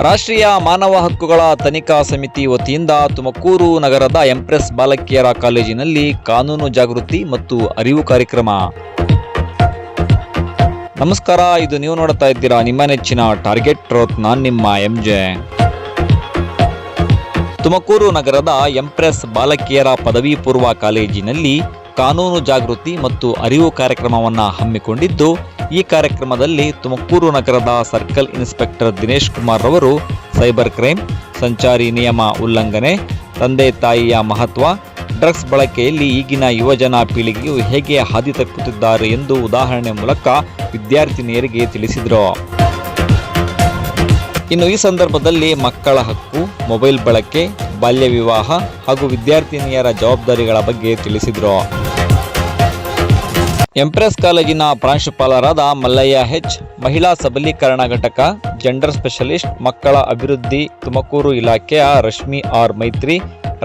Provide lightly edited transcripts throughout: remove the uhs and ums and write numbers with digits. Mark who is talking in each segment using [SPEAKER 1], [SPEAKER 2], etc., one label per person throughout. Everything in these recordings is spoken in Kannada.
[SPEAKER 1] ರಾಷ್ಟ್ರೀಯ ಮಾನವ ಹಕ್ಕುಗಳ ತನಿಖಾ ಸಮಿತಿ ವತಿಯಿಂದ ತುಮಕೂರು ನಗರದ ಎಂಪ್ರೆಸ್ ಬಾಲಕಿಯರ ಕಾಲೇಜಿನಲ್ಲಿ ಕಾನೂನು ಜಾಗೃತಿ ಮತ್ತು ಅರಿವು ಕಾರ್ಯಕ್ರಮ. ನಮಸ್ಕಾರ, ಇದು ನೀವು ನೋಡ್ತಾ ಇದ್ದೀರಾ ನಿಮ್ಮ ನೆಚ್ಚಿನ ಟಾರ್ಗೆಟ್ ಟ್ರೂತ್. ನಾನು ನಿಮ್ಮ ಎಂಜೆ. ತುಮಕೂರು ನಗರದ ಎಂಪ್ರೆಸ್ ಬಾಲಕಿಯರ ಪದವಿ ಪೂರ್ವ ಕಾಲೇಜಿನಲ್ಲಿ ಕಾನೂನು ಜಾಗೃತಿ ಮತ್ತು ಅರಿವು ಕಾರ್ಯಕ್ರಮವನ್ನು ಹಮ್ಮಿಕೊಂಡಿದ್ದು, ಈ ಕಾರ್ಯಕ್ರಮದಲ್ಲಿ ತುಮಕೂರು ನಗರದ ಸರ್ಕಲ್ ಇನ್ಸ್ಪೆಕ್ಟರ್ ದಿನೇಶ್ ಕುಮಾರ್ ರವರು ಸೈಬರ್ ಕ್ರೈಮ್, ಸಂಚಾರಿ ನಿಯಮ ಉಲ್ಲಂಘನೆ, ತಂದೆ ತಾಯಿಯ ಮಹತ್ವ, ಡ್ರಗ್ಸ್ ಬಳಕೆಯಲ್ಲಿ ಈಗಿನ ಯುವಜನ ಪೀಳಿಗೆಯು ಹೇಗೆ ಹಾದಿ ತಪ್ಪುತ್ತಿದ್ದಾರೆ ಎಂದು ಉದಾಹರಣೆ ಮೂಲಕ ವಿದ್ಯಾರ್ಥಿನಿಯರಿಗೆ ತಿಳಿಸಿದರು. ಇನ್ನು ಈ ಸಂದರ್ಭದಲ್ಲಿ ಮಕ್ಕಳ ಹಕ್ಕು, ಮೊಬೈಲ್ ಬಳಕೆ, ಬಾಲ್ಯ ವಿವಾಹ ಹಾಗೂ ವಿದ್ಯಾರ್ಥಿನಿಯರ ಜವಾಬ್ದಾರಿಗಳ ಬಗ್ಗೆ ತಿಳಿಸಿದರು. ಎಂಪ್ರೆಸ್ ಕಾಲೇಜಿನ ಪ್ರಾಂಶುಪಾಲರಾದ ಮಲ್ಲಯ್ಯ ಹೆಚ್, ಮಹಿಳಾ ಸಬಲೀಕರಣ ಘಟಕ, ಜೆಂಡರ್ ಸ್ಪೆಷಲಿಸ್ಟ್, ಮಕ್ಕಳ ಅಭಿವೃದ್ಧಿ ತುಮಕೂರು ಇಲಾಖೆಯ ರಶ್ಮಿ ಆರ್ ಮೈತ್ರಿ,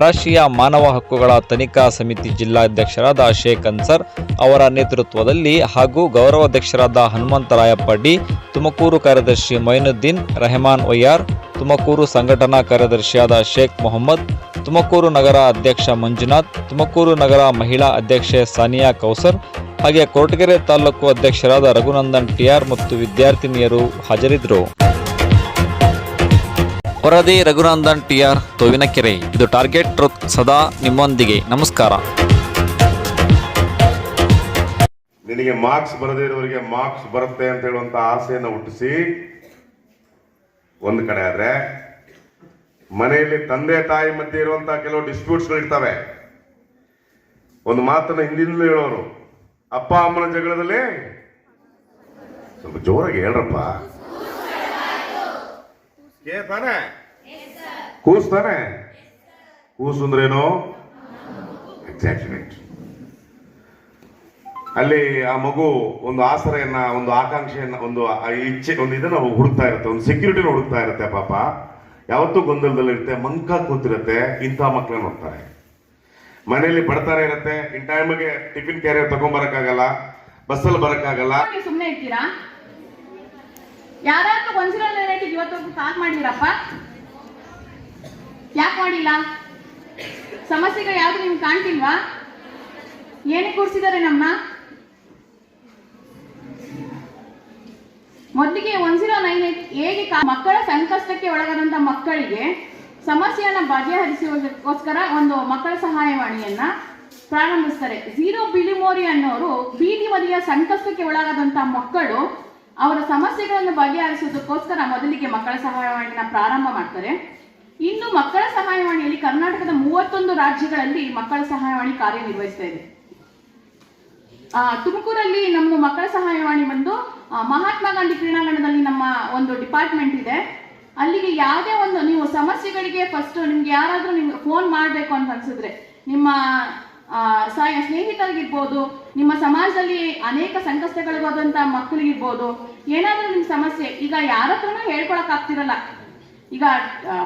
[SPEAKER 1] ರಾಷ್ಟ್ರೀಯ ಮಾನವ ಹಕ್ಕುಗಳ ತನಿಖಾ ಸಮಿತಿ ಜಿಲ್ಲಾಧ್ಯಕ್ಷರಾದ ಶೇಖ್ ಅನ್ಸರ್ ಅವರ ನೇತೃತ್ವದಲ್ಲಿ ಹಾಗೂ ಗೌರವಾಧ್ಯಕ್ಷರಾದ ಹನುಮಂತರಾಯಪ್ಪ ಡಿ, ತುಮಕೂರು ಕಾರ್ಯದರ್ಶಿ ಮೊಯಿನುದ್ದೀನ್ ರೆಹಮಾನ್ ವೈಆರ್, ತುಮಕೂರು ಸಂಘಟನಾ ಕಾರ್ಯದರ್ಶಿಯಾದ ಶೇಖ್ ಮೊಹಮ್ಮದ್, ತುಮಕೂರು ನಗರ ಅಧ್ಯಕ್ಷ ಮಂಜುನಾಥ್, ತುಮಕೂರು ನಗರ ಮಹಿಳಾ ಅಧ್ಯಕ್ಷೆ ಸಾನಿಯಾ ಕೌಸರ್ ಹಾಗೆ ಕೊರಟಗೆರೆ ತಾಲೂಕು ಅಧ್ಯಕ್ಷರಾದ ರಘುನಂದನ್ ಟಿಆರ್ ಮತ್ತು ವಿದ್ಯಾರ್ಥಿನಿಯರು ಹಾಜರಿದ್ದರು. ವರದಿ ರಘುನಂದನ್ ಟಿಆರ್, ತೋವಿನಕೆರೆ. ಇದು ಟಾರ್ಗೆಟ್ ಟ್ರೂತ್, ಸದಾ ನಿಮ್ಮೊಂದಿಗೆ. ನಮಸ್ಕಾರ.
[SPEAKER 2] ನಿನಗೆ ಮಾರ್ಕ್ಸ್ ಬರದೇ ಇರೋರಿಗೆ ಮಾರ್ಕ್ಸ್ ಬರುತ್ತೆ ಅಂತ ಹೇಳುವಂತ ಆಸೆಯನ್ನು ಹುಟ್ಟಿಸಿ ಒಂದು ಕಡೆ ಆದ್ರೆ, ಮನೆಯಲ್ಲಿ ತಂದೆ ತಾಯಿ ಮಧ್ಯೆ ಇರುವಂತಹ ಕೆಲವು ಡಿಸ್ಪ್ಯೂಟ್ಸ್ಗಳು ಇರ್ತವೆ. ಒಂದು ಮಾತನ್ನ ಹಿಂದಿನಲ್ಲೂ ಹೇಳೋರು, ಅಪ್ಪ ಅಮ್ಮನ ಜಗಳದಲ್ಲಿ ಸ್ವಲ್ಪ ಜೋರಾಗಿ ಹೇಳ್ರಪ್ಪ, ತಾನೆ ಕೂಸ್ತಾನೆ. ಕೂಸು ಅಂದ್ರೇನು? ಎಕ್ಸಾಕ್ಟ್. ಅಲ್ಲಿ ಆ ಮಗು ಒಂದು ಆಸರೆಯನ್ನ, ಒಂದು ಆಕಾಂಕ್ಷೆಯನ್ನ, ಒಂದು ಇಚ್ಛೆ, ಒಂದು ಇದನ್ನ ಹುಡುಕ್ತಾ ಇರುತ್ತೆ, ಒಂದು ಸೆಕ್ಯೂರಿಟಿನ ಹುಡುಕ್ತಾ ಇರುತ್ತೆ. ಪಾಪ ಯಾವತ್ತೂ ಗೊಂದಲದಲ್ಲಿ ಇರುತ್ತೆ, ಮಂಕ ಕೂತಿರುತ್ತೆ. ಇಂಥ ಮಕ್ಕಳನ್ನ ನೋಡ್ತಾರೆ. ಮನೆಯಲ್ಲಿ ಬಡತನ ಇರುತ್ತೆ, ಇನ್ ಟೈಮ್ಗೆ ಟಿಫಿನ್ ಕ್ಯಾರಿಯರ್ ತಗೊಂಡ್ಬರಕ್ಕಾಗಲ್ಲ, ಬಸ್ಸಲ್ಲಿ ಬರಕ್ಕಾಗಲ್ಲ.
[SPEAKER 3] ಸುಮ್ಮನೆ ಇರ್ತೀರಾ? ಯಾರಾದ್ರೂ ಒಂದ್ಸಲ ಇವತ್ತು ಕಾಲ್ ಮಾಡಿರಪ್ಪ? ಯಾಕೆ ಮಾಡಿಲ್ಲ? ಸಮಸ್ಯೆಗಳು ಯಾವ್ದು ನಿಮ್ಗೆ ಕಾಣ್ತಿಲ್ವಾ? ಏನಕ್ಕೆ ಕೂರಿಸಿದ್ದಾರೆ ನಮ್ಮನ್ನ? ಮೊದಲಿಗೆ 1098 ಹೇಗೆ ಮಕ್ಕಳ ಸಂಕಷ್ಟಕ್ಕೆ ಒಳಗಾದಂತ ಮಕ್ಕಳಿಗೆ ಸಮಸ್ಯೆಯನ್ನ ಬಗೆಹರಿಸುವುದಕ್ಕೋಸ್ಕರ ಒಂದು ಮಕ್ಕಳ ಸಹಾಯವಾಣಿಯನ್ನ ಪ್ರಾರಂಭಿಸ್ತಾರೆ. ಝೀರೋ ಬಿಲಿಮೋರಿ ಅನ್ನೋರು ಬೀದಿ ಬದಿಯ ಸಂಕಷ್ಟಕ್ಕೆ ಒಳಗಾದಂತ ಮಕ್ಕಳು ಅವರ ಸಮಸ್ಯೆಗಳನ್ನು ಬಗೆಹರಿಸುವುದಕ್ಕೋಸ್ಕರ ಮೊದಲಿಗೆ ಮಕ್ಕಳ ಸಹಾಯವಾಣಿನ ಪ್ರಾರಂಭ ಮಾಡ್ತಾರೆ. ಇನ್ನು ಮಕ್ಕಳ ಸಹಾಯವಾಣಿಯಲ್ಲಿ ಕರ್ನಾಟಕದ 31 ರಾಜ್ಯಗಳಲ್ಲಿ ಮಕ್ಕಳ ಸಹಾಯವಾಣಿ ಕಾರ್ಯನಿರ್ವಹಿಸ್ತಾ ಇದೆ. ತುಮಕೂರಲ್ಲಿ ನಮ್ದು ಮಕ್ಕಳ ಸಹಾಯವಾಣಿ ಬಂದು ಮಹಾತ್ಮ ಗಾಂಧಿ ಕ್ರೀಡಾಂಗಣದಲ್ಲಿ ನಮ್ಮ ಒಂದು ಡಿಪಾರ್ಟ್ಮೆಂಟ್ ಇದೆ. ಅಲ್ಲಿಗೆ ಯಾವುದೇ ಒಂದು ನೀವು ಸಮಸ್ಯೆಗಳಿಗೆ ಫಸ್ಟ್ ನಿಮ್ಗೆ ಯಾರಾದ್ರೂ ನಿಮ್ಗೆ ಫೋನ್ ಮಾಡಬೇಕು ಅಂತ ಅನ್ಸಿದ್ರೆ, ನಿಮ್ಮ ಸ್ನೇಹಿತರಿಗಿರ್ಬೋದು, ನಿಮ್ಮ ಸಮಾಜದಲ್ಲಿ ಅನೇಕ ಸಂಕಷ್ಟಗಳಿಗೋದಂತ ಮಕ್ಕಳಿಗಿರ್ಬೋದು, ಏನಾದ್ರೂ ನಿಮ್ ಸಮಸ್ಯೆ ಈಗ ಯಾರ ಹತ್ರನೂ ಹೇಳ್ಕೊಳಕ್ ಆಗ್ತಿರಲ್ಲ. ಈಗ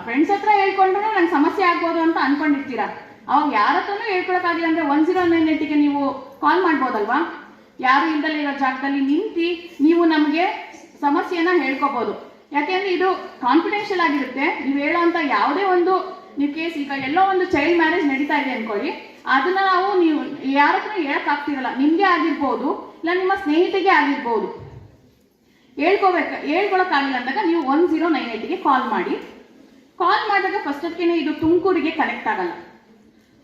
[SPEAKER 3] ಫ್ರೆಂಡ್ಸ್ ಹತ್ರ ಹೇಳ್ಕೊಂಡ್ರು ನಂಗೆ ಸಮಸ್ಯೆ ಆಗ್ಬೋದು ಅಂತ ಅನ್ಕೊಂಡಿರ್ತೀರಾ. ಅವಾಗ ಯಾರ ಹತ್ರನೂ ಹೇಳ್ಕೊಳಕ್ಕಾಗಿಲ್ಲ ಅಂದ್ರೆ 1098ಗೆ ನೀವು ಕಾಲ್ ಮಾಡ್ಬೋದಲ್ವಾ? ಯಾರು ಇಲ್ದಲೇ ಇರೋ ಜಾಗದಲ್ಲಿ ನಿಂತು ನೀವು ನಮಗೆ ಸಮಸ್ಯೆಯನ್ನ ಹೇಳ್ಕೋಬಹುದು. ಯಾಕೆಂದ್ರೆ ಇದು ಕಾನ್ಫಿಡೆನ್ಷಿಯಲ್ ಆಗಿರುತ್ತೆ. ನೀವು ಹೇಳೋಂತ ಯಾವುದೇ ಒಂದು ನೀವು ಕೇಸ್, ಈಗ ಎಲ್ಲೋ ಒಂದು ಚೈಲ್ಡ್ ಮ್ಯಾರೇಜ್ ನಡೀತಾ ಇದೆ ಅನ್ಕೊಳ್ಳಿ, ಅದನ್ನ ನೀವು ಯಾರ ಹತ್ರ ಹೇಳಕ್ ಆಗ್ತಿರಲ್ಲ. ನಿಮ್ಗೆ ಆಗಿರ್ಬೋದು, ಇಲ್ಲ ನಿಮ್ಮ ಸ್ನೇಹಿತಿಗೆ ಆಗಿರ್ಬೋದು. ಹೇಳ್ಕೊಳಕ್ಕಾಗಿಲ್ಲ ಅಂದಾಗ ನೀವು 1098ಗೆ ಕಾಲ್ ಮಾಡಿ. ಕಾಲ್ ಮಾಡಿದಾಗ ಫಸ್ಟ್ ಅದಕ್ಕೆ ಇದು ತುಮಕೂರಿಗೆ ಕನೆಕ್ಟ್ ಆಗಲ್ಲ.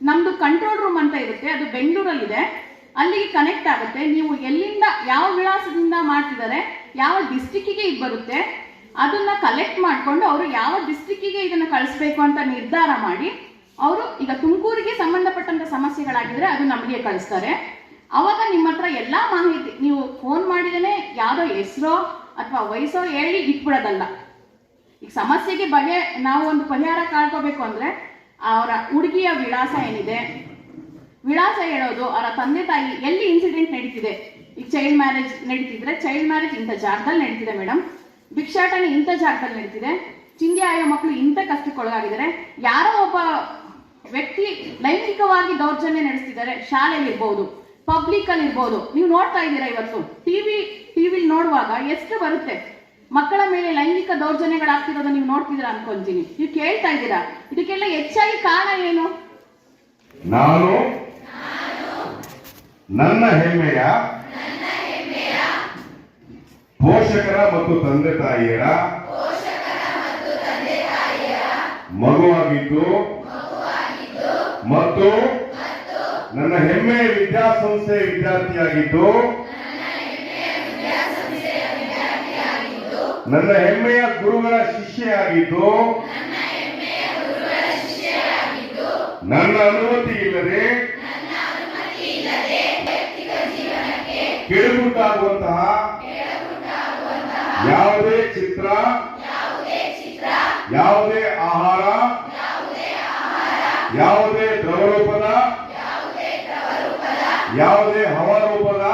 [SPEAKER 3] ನಮ್ದು ಕಂಟ್ರೋಲ್ ರೂಮ್ ಅಂತ ಇರುತ್ತೆ, ಅದು ಬೆಂಗಳೂರಲ್ಲಿದೆ. ಅಲ್ಲಿಗೆ ಕನೆಕ್ಟ್ ಆಗುತ್ತೆ. ನೀವು ಎಲ್ಲಿಂದ ಯಾವ ವಿಳಾಸದಿಂದ ಮಾಡ್ತಿದ್ದಾರೆ, ಯಾವ ಡಿಸ್ಟಿಕ್ಕಿಗೆ ಇದು ಬರುತ್ತೆ, ಅದನ್ನ ಕಲೆಕ್ಟ್ ಮಾಡ್ಕೊಂಡು ಅವರು ಯಾವ ಡಿಸ್ಟ್ರಿಕ್ಕಿಗೆ ಇದನ್ನ ಕಳಿಸ್ಬೇಕು ಅಂತ ನಿರ್ಧಾರ ಮಾಡಿ, ಅವರು ಈಗ ತುಮಕೂರಿಗೆ ಸಂಬಂಧಪಟ್ಟಂತ ಸಮಸ್ಯೆಗಳಾಗಿದ್ರೆ ಅದು ನಮಗೆ ಕಳಿಸ್ತಾರೆ. ಅವಾಗ ನಿಮ್ಮ ಹತ್ರ ಎಲ್ಲಾ ಮಾಹಿತಿ, ನೀವು ಫೋನ್ ಮಾಡಿದೇನೆ ಯಾವ್ದೋ ಹೆಸರೋ ಅಥವಾ ವಯಸ್ಸೋ ಹೇಳಿ ಇಟ್ಬಿಡೋದಲ್ಲ. ಈಗ ಸಮಸ್ಯೆಗೆ ನಾವು ಒಂದು ಪರಿಹಾರ ಕಾಡ್ಕೋಬೇಕು ಅಂದ್ರೆ ಅವರ ಹುಡುಗಿಯ ವಿಳಾಸ ಏನಿದೆ, ವಿಳಾಸ ಹೇಳೋದು, ಅವರ ತಂದೆ ತಾಯಿ ಎಲ್ಲಿ ಇನ್ಸಿಡೆಂಟ್ ನಡೀತಿದೆ. ಈಗ ಚೈಲ್ಡ್ ಮ್ಯಾರೇಜ್ ನಡೀತಿದ್ರೆ ಚೈಲ್ಡ್ ಮ್ಯಾರೇಜ್ ಇಂಥ ಜಾಗದಲ್ಲಿ ನಡೀತಿದೆ ಮೇಡಮ್, ಭಿಕ್ಷಾಟನೆ ಇಂಥ ಜಾಗದಲ್ಲಿ ನಡೀತಿದೆ, ಚಿಂದಿ ಆಯೋ ಮಕ್ಕಳು ಇಂಥ ಕಷ್ಟಕ್ಕೊಳಗಾಗಿದ್ದಾರೆ, ಯಾರೋ ಒಬ್ಬ ವ್ಯಕ್ತಿ ಲೈಂಗಿಕವಾಗಿ ದೌರ್ಜನ್ಯ ನಡೆಸ್ತಿದ್ದಾರೆ, ಶಾಲೆಯಲ್ಲಿ ಇರ್ಬೋದು, ಪಬ್ಲಿಕ್ ಅಲ್ಲಿ ಇರ್ಬೋದು. ನೀವು ನೋಡ್ತಾ ಇದ್ದೀರಾ ಇವತ್ತು ಟಿವಿ ನೋಡುವಾಗ ಎಷ್ಟು ಬರುತ್ತೆ. ಮಕ್ಕಳ ಮೇಲೆ ಲೈಂಗಿಕ ದೌರ್ಜನ್ಯಗಳಾಗ್ತಿರೋದು ನೀವು ನೋಡ್ತಿದ್ದೀರಾ ಅನ್ಕೊಂತೀನಿ, ನೀವು ಕೇಳ್ತಾ ಇದ್ದೀರಾ. ಇದಕ್ಕೆಲ್ಲ ಹೆಚ್ಚಾಗಿ ಕಾರಣ ಏನು?
[SPEAKER 2] ನಾನು ನನ್ನ ಹೆಮ್ಮೆಯ ಪೋಷಕರ ಮತ್ತು ತಂದೆ ತಾಯಿಯರ ಮಗುವಾಗಿದ್ದು ಮತ್ತು ನನ್ನ ಹೆಮ್ಮೆಯ ವಿದ್ಯಾಸಂಸ್ಥೆಯ ವಿದ್ಯಾರ್ಥಿಯಾಗಿದ್ದು ನನ್ನ ಹೆಮ್ಮೆಯ ಗುರುಗಳ ಶಿಷ್ಯೆಯಾಗಿದ್ದು ನನ್ನ ಅನುಮತಿ ಇಲ್ಲದೆ ಕೆಳಗುಂಟಾಗುವಂತಹ ಯಾವುದೇ ಚಿತ್ರ, ಯಾವುದೇ ಆಹಾರ, ಯಾವುದೇ ದ್ರವರೂಪದ, ಯಾವುದೇ ಹವರೂಪದ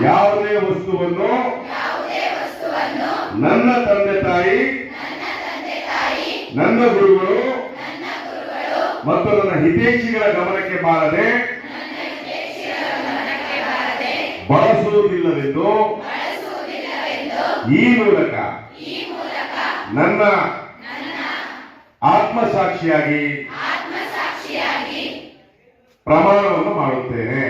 [SPEAKER 2] ಯಾವುದೇ ವಸ್ತುವನ್ನು ನನ್ನ ತಂದೆ ತಾಯಿ, ನನ್ನ ಗುರುಗಳು ಮತ್ತು ನನ್ನ ಹಿತೈಷಿಗಳ ಗಮನಕ್ಕೆ ಬಾರದೆ ಬಳಸುವುದಿಲ್ಲವೆಂದು ಈ ಮೂಲಕ ನನ್ನ ಆತ್ಮಸಾಕ್ಷಿಯಾಗಿ ಪ್ರಮಾಣವನ್ನು ಮಾಡುತ್ತೇನೆ.